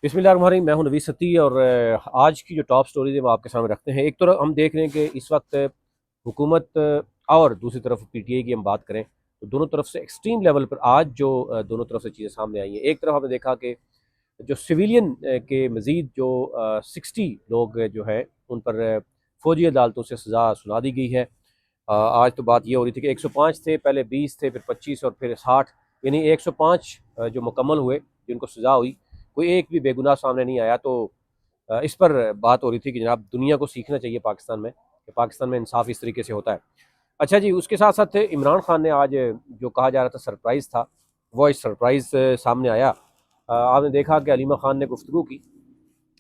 बिस्मिल्लाहिर्रहमानिर्रहीम। मैं हूं नवीद सत्ती और आज की जो टॉप स्टोरीज है वो आपके सामने रखते हैं। एक तो हम देख रहे हैं कि इस वक्त हुकूमत और दूसरी तरफ पीटीआई की हम बात करें तो दोनों तरफ से एक्सट्रीम लेवल पर आज जो दोनों तरफ से चीज़ें सामने आई हैं। एक तरफ हमने देखा कि जो सिविलियन के मज़ीद जो 60 लोग जो हैं उन पर फौजी अदालतों से सज़ा सुना दी गई है। आज तो बात ये हो रही थी कि 105 थे, पहले 20 थे, फिर 25 और फिर 60, यानी 105 जो मुकम्मल हुए जिनको सज़ा हुई। कोई एक भी बेगुनाह सामने नहीं आया। तो इस पर बात हो रही थी कि जनाब दुनिया को सीखना चाहिए पाकिस्तान में कि पाकिस्तान में इंसाफ इस तरीके से होता है। अच्छा जी, उसके साथ साथ इमरान खान ने आज जो कहा जा रहा था सरप्राइज़ था, वो इस सरप्राइज़ सामने आया। आपने देखा कि अलीमा खान ने गुफ्तगू की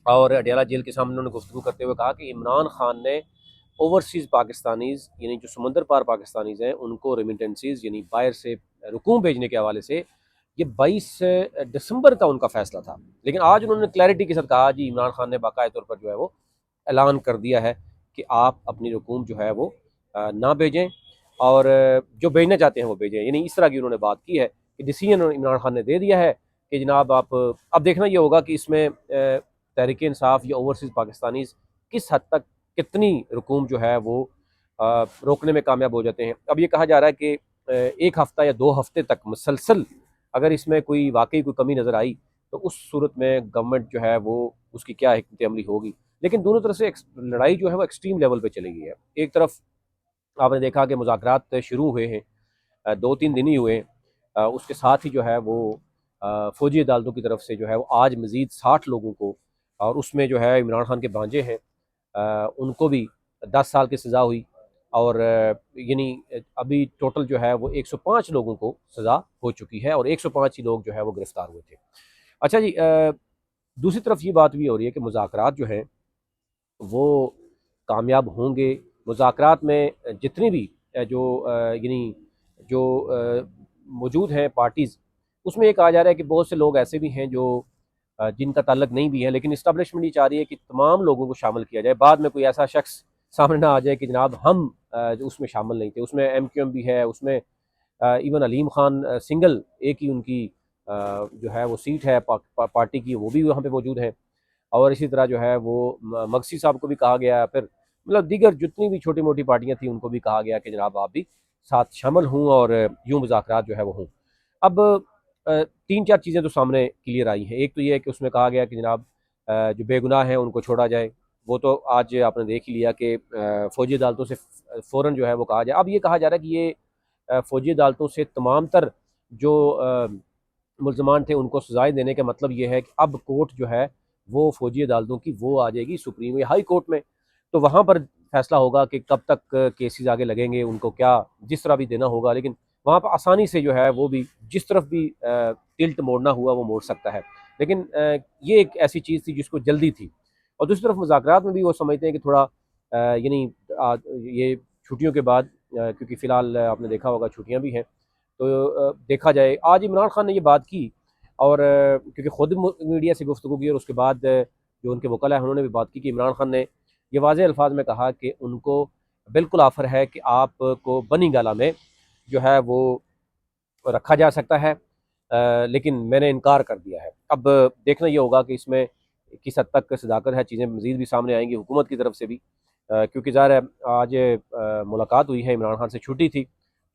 और अडयाला जेल के सामने उन्होंने गुफ्तगू करते हुए कहा कि इमरान खान ने ओवरसीज़ पाकिस्तानीज़ यानी जो समंदर पार पाकिस्तानीज़ हैं उनको रेमिटेंसीज़ यानी बाहर से रुकूम भेजने के हवाले से ये 22 दिसंबर का उनका फैसला था। लेकिन आज उन्होंने क्लैरिटी के साथ कहा जी, इमरान खान ने बाकायदा तौर पर जो है वो ऐलान कर दिया है कि आप अपनी रुकूम जो है वो ना भेजें और जो भेजना चाहते हैं वो भेजें। यानी इस तरह की उन्होंने बात की है कि डिसीजन इमरान खान ने दे दिया है कि जनाब आप अब देखना ये होगा कि इसमें तहरीक इंसाफ या ओवरसीज़ पाकिस्तानीज़ किस हद तक कितनी रुकूम जो है वो रोकने में कामयाब हो जाते हैं। अब ये कहा जा रहा है कि एक हफ़्ता या 2 हफ़्ते तक मुसलसल अगर इसमें कोई वाकई कोई कमी नज़र आई तो उस सूरत में गवर्नमेंट जो है वो उसकी क्या हिकमत अमली होगी। लेकिन दोनों तरफ से लड़ाई जो है वो एक्सट्रीम लेवल पे चली गई है। एक तरफ आपने देखा कि मुज़ाकरात शुरू हुए हैं, 2-3 दिन ही हुए हैं। उसके साथ ही जो है वो फ़ौजी अदालतों की तरफ से जो है वो आज मज़ीद 60 लोगों को, और उसमें जो है इमरान खान के भांजे हैं, उनको भी 10 साल की सज़ा हुई। और यानी अभी टोटल जो है वो 105 लोगों को सज़ा हो चुकी है और 105 ही लोग जो है वो गिरफ्तार हुए थे। अच्छा जी, दूसरी तरफ ये बात भी हो रही है कि मुज़ाकरात जो हैं वो कामयाब होंगे। मुज़ाकरात में जितनी भी यानी जो मौजूद हैं पार्टीज़, उसमें ये कहा जा रहा है कि बहुत से लोग ऐसे भी हैं जो जिनका ताल्लुक नहीं भी है, लेकिन इस्टेब्लिशमेंट ये चाह रही है कि तमाम लोगों को शामिल किया जाए। बाद में कोई ऐसा शख्स सामने ना आ जाए कि जनाब हम जो उसमें शामिल नहीं थे। उसमें एमक्यूएम भी है, उसमें इवन अलीम खान सिंगल एक ही उनकी जो है वो सीट है पार्टी की, वो भी वहाँ पे मौजूद है। और इसी तरह जो है वो मगसी साहब को भी कहा गया, फिर मतलब दीगर जितनी भी छोटी मोटी पार्टियां थी उनको भी कहा गया कि जनाब आप भी साथ शामिल हों और यूँ मुज़ाकरात जो है वो हों। अब 3-4 चीज़ें तो सामने क्लियर आई हैं। एक तो ये है कि उसमें कहा गया कि जनाब जो बेगुनाह हैं उनको छोड़ा जाए। वो तो आज आपने देख ही लिया कि फ़ौजी अदालतों से फ़ौरन जो है वो कहा जाए। अब ये कहा जा रहा है कि ये फ़ौजी अदालतों से तमाम तर जो मुल्ज़मान थे उनको सज़ाएँ देने का मतलब ये है कि अब कोर्ट जो है वो फ़ौजी अदालतों की वो आ जाएगी सुप्रीम या हाई कोर्ट में। तो वहाँ पर फैसला होगा कि कब तक केसेस आगे लगेंगे, उनको क्या जिस तरह भी देना होगा। लेकिन वहाँ पर आसानी से जो है वो भी जिस तरफ भी टिल्ट मोड़ना हुआ वो मोड़ सकता है। लेकिन ये एक ऐसी चीज़ थी जिसको जल्दी थी। और दूसरी तरफ मुज़ाकरात में भी वो समझते हैं कि थोड़ा यानी ये छुट्टियों के बाद, क्योंकि फ़िलहाल आपने देखा होगा छुट्टियाँ भी हैं, तो देखा जाए। आज इमरान खान ने ये बात की और क्योंकि खुद मीडिया से गुफ्तगू की और उसके बाद जो उनके वकला हैं उन्होंने भी बात की कि इमरान खान ने ये वाज़ेह अल्फाज में कहा कि उनको बिल्कुल ऑफ़र है कि आपको बनी गाला में जो है वो रखा जा सकता है, लेकिन मैंने इनकार कर दिया है। अब देखना ये होगा कि इसमें किस हद तक सदाकत है, चीज़ें मज़ीद भी सामने आएँगी हुकूमत की तरफ से भी, क्योंकि ज़ाहिर है आज मुलाकात हुई है इमरान खान से, छुट्टी थी,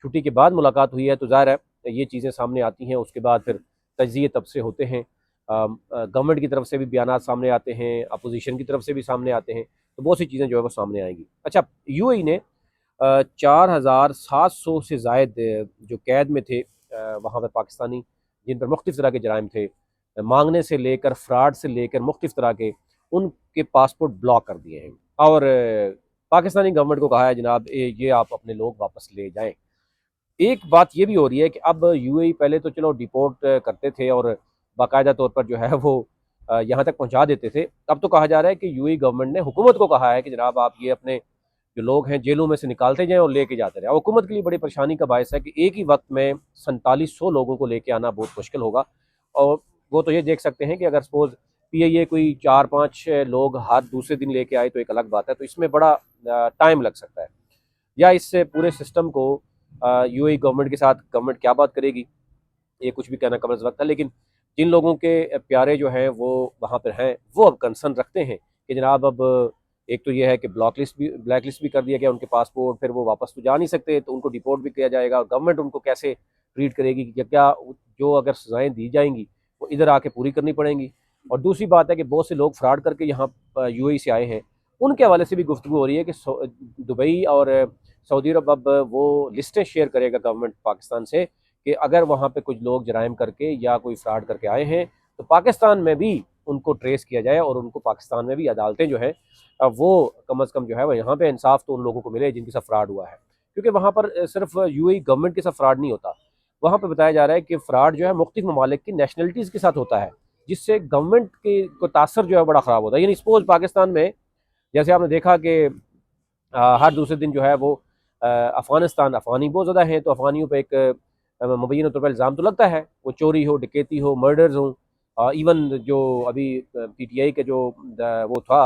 छुट्टी के बाद मुलाकात हुई है, तो ज़ाहिर है ये चीज़ें सामने आती हैं। उसके बाद फिर तज्ज़िये तब से होते हैं, गवर्नमेंट की तरफ से भी बयानात सामने आते हैं, अपोजिशन की तरफ से भी सामने आते हैं, तो बहुत सी चीज़ें जो है वो सामने आएँगी। अच्छा, यूएई ने 4700 से ज़ायद जो कैद में थे वहाँ पर पाकिस्तानी, जिन पर मुख्तलिफ़ तरह के जराइम थे, मांगने से लेकर फ्रॉड से लेकर मुख्तलिफ़ तरह के, उनके पासपोर्ट ब्लॉक कर दिए हैं। और पाकिस्तानी गवर्नमेंट को कहा है जनाब ये आप अपने लोग वापस ले जाएं। एक बात ये भी हो रही है कि अब यूएई पहले तो चलो डिपोर्ट करते थे और बाकायदा तौर पर जो है वो यहाँ तक पहुँचा देते थे। अब तो कहा जा रहा है कि यूएई गवर्नमेंट ने हुकूमत को कहा है कि जनाब आप ये अपने जो लोग हैं जेलों में से निकालते जाएँ और लेके जाते रहें। हुकूमत के लिए बड़ी परेशानी का बायस है कि एक ही वक्त में 4700 लोगों को लेके आना बहुत मुश्किल होगा। और वो तो ये देख सकते हैं कि अगर सपोज़ पीआईए कोई 4-5 लोग हर दूसरे दिन लेके आए तो एक अलग बात है, तो इसमें बड़ा टाइम लग सकता है। या इससे पूरे सिस्टम को यूएई गवर्नमेंट के साथ गवर्नमेंट क्या बात करेगी, ये कुछ भी कहना कम अज़ वक्त है। लेकिन जिन लोगों के प्यारे जो हैं वो वहाँ पर हैं, वो अब कंसर्न रखते हैं कि जनाब अब एक तो ये है कि ब्लैक लिस्ट भी कर दिया गया उनके पासपोर्ट, फिर वो वापस तो जा नहीं सकते, तो उनको डिपोर्ट भी किया जाएगा और गवर्नमेंट उनको कैसे ट्रीट करेगी, कि क्या जो अगर सजाएं दी जाएंगी वो इधर आके पूरी करनी पड़ेंगी। और दूसरी बात है कि बहुत से लोग फ्रॉड करके यहाँ यूएई से आए हैं, उनके हवाले से भी गुफ्तगू हो रही है कि दुबई और सऊदी अरब अब वो लिस्टें शेयर करेगा गवर्नमेंट पाकिस्तान से कि अगर वहाँ पे कुछ लोग जराइम करके या कोई फ्रॉड करके आए हैं तो पाकिस्तान में भी उनको ट्रेस किया जाए और उनको पाकिस्तान में भी अदालतें जो है वो कम अज़ कम जो है वो यहाँ पे इंसाफ तो उन लोगों को मिले जिनके साथ फ्रॉड हुआ है। क्योंकि वहाँ पर सिर्फ यूएई गवर्नमेंट के साथ फ्रॉड नहीं होता, वहाँ पर बताया जा रहा है कि फ्रॉड जो है मुख्तलिफ ममालिक की नेशनलिटीज़ के साथ होता है, जिससे गवर्नमेंट के को तासर जो है बड़ा ख़राब होता है। यानी सपोज पाकिस्तान में जैसे आपने देखा कि हर दूसरे दिन जो है वो अफ़गानी बहुत ज़्यादा हैं, तो अफ़गानियों पर एक मुबैन तौर पर इल्ज़ाम तो लगता है, वो चोरी हो, डकैती हो, मर्डर्स हों। इवन जो अभी पीटीआई के जो वो था,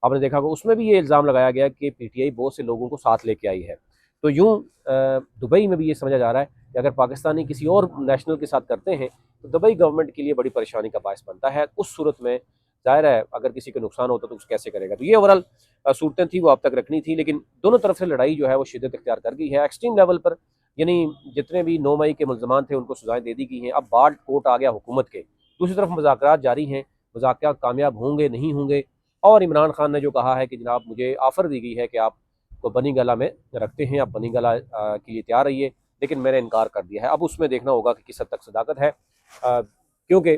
आपने देखा होगा, उसमें भी ये इल्ज़ाम लगाया गया कि पीटीआई बहुत से लोगों को साथ लेके आई है। तो यूँ दुबई में भी ये समझा जा रहा है कि अगर पाकिस्तानी किसी और नेशनल के साथ करते हैं तो दुबई गवर्नमेंट के लिए बड़ी परेशानी का बायस बनता है। उस सूरत में ज़ाहिर है अगर किसी को नुकसान होता तो कैसे करेगा। तो ये ओवरऑल सूरतें थी वो अब तक रखनी थी, लेकिन दोनों तरफ से लड़ाई जो है वो शिद्दत इख्तियार कर गई है एक्सट्रीम लेवल पर। यानी जितने भी 9 मई के मुल्ज़मान थे उनको सजाएं दे दी गई हैं, अब बाढ़ कोर्ट आ गया हुकूमत के। दूसरी तरफ मुज़ाकरात जारी हैं, मुज़ाकरात कामयाब होंगे नहीं होंगे। और इमरान खान ने जो कहा है कि जनाब मुझे ऑफ़र दी गई है कि आप को बनी गला में रखते हैं, आप बनी गला के लिए तैयार रहिए, लेकिन मैंने इनकार कर दिया है। अब उसमें देखना होगा कि किस हद तक सदाकत है, क्योंकि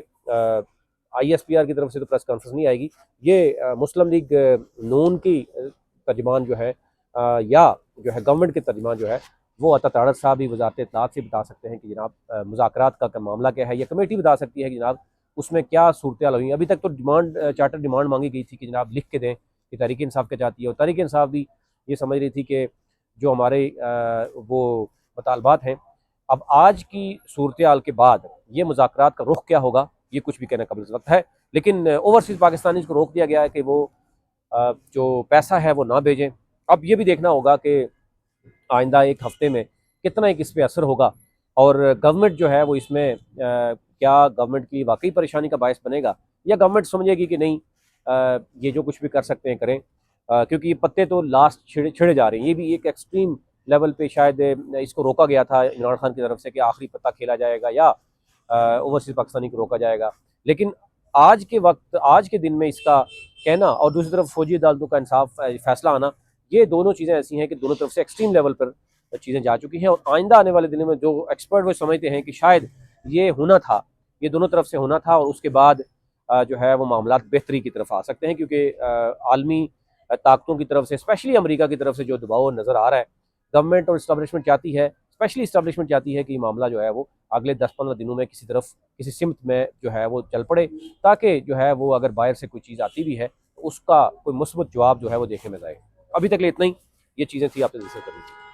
ISPR की तरफ से तो प्रेस कॉन्फ्रेंस नहीं आएगी। ये मुस्लिम लीग नून की तर्जमान जो है या जो है गवर्नमेंट के तर्जमान जो है वो अता तारड़ साहब ही वज़ारत इत्तलात से बता सकते हैं कि जनाब मुज़ाकरात का मामला क्या है, या कमेटी बता सकती है कि जनाब उसमें क्या सूरत हाल हुई। अभी तक तो चार्टर डिमांड मांगी गई थी कि जनाब लिख के दें कि तहरीक इंसाफ क्या चाहती है, और तहरीक इंसाफ भी ये समझ रही थी कि जो हमारे वो मुतालबात हैं, अब आज की सूरत हाल के बाद ये मुज़ाकरात का रुख क्या होगा ये कुछ भी कहना कबल वक्त है। लेकिन ओवरसीज़ पाकिस्तानी को रोक दिया गया है कि वो जो पैसा है वो ना भेजें। अब ये भी देखना होगा कि आइंदा एक हफ्ते में कितना एक इस पर असर होगा, और गवर्नमेंट जो है वो इसमें क्या गवर्नमेंट की वाकई परेशानी का बायस बनेगा, या गवर्नमेंट समझेगी कि नहीं ये जो कुछ भी कर सकते हैं करें, क्योंकि ये पत्ते तो लास्ट छिड़े जा रहे हैं। ये भी एक एक्सट्रीम लेवल पे शायद इसको रोका गया था इमरान खान की तरफ से कि आखिरी पत्ता खेला जाएगा या ओवरसीज़ पाकिस्तानी को रोका जाएगा। लेकिन आज के वक्त, आज के दिन में इसका कहना और दूसरी तरफ फौजी अदालतों का इंसाफ फैसला आना, ये दोनों चीज़ें ऐसी हैं कि दोनों तरफ से एक्सट्रीम लेवल पर चीज़ें जा चुकी हैं। और आइंदा आने वाले दिनों में जो एक्सपर्ट वो समझते हैं कि शायद ये होना था, ये दोनों तरफ से होना था, और उसके बाद जो है वो मामला बेहतरी की तरफ आ सकते हैं, क्योंकि आलमी ताकतों की तरफ से, स्पेशली अमेरिका की तरफ से जो दबाव नज़र आ रहा है, गवर्नमेंट और इस्टेब्लिशमेंट चाहती है, स्पेशली इस्टेब्लिशमेंट चाहती है कि मामला जो है वो अगले 10-15 दिनों में किसी तरफ, किसी सिमत में जो है वो चल पड़े, ताकि जो है वो अगर बाहर से कोई चीज़ आती भी है तो उसका कोई मुस्बत जवाब जो है वो देखने में आए। अभी तक ले इतना ही, ये चीज़ें थी आपसे डिस्कस करनी थी।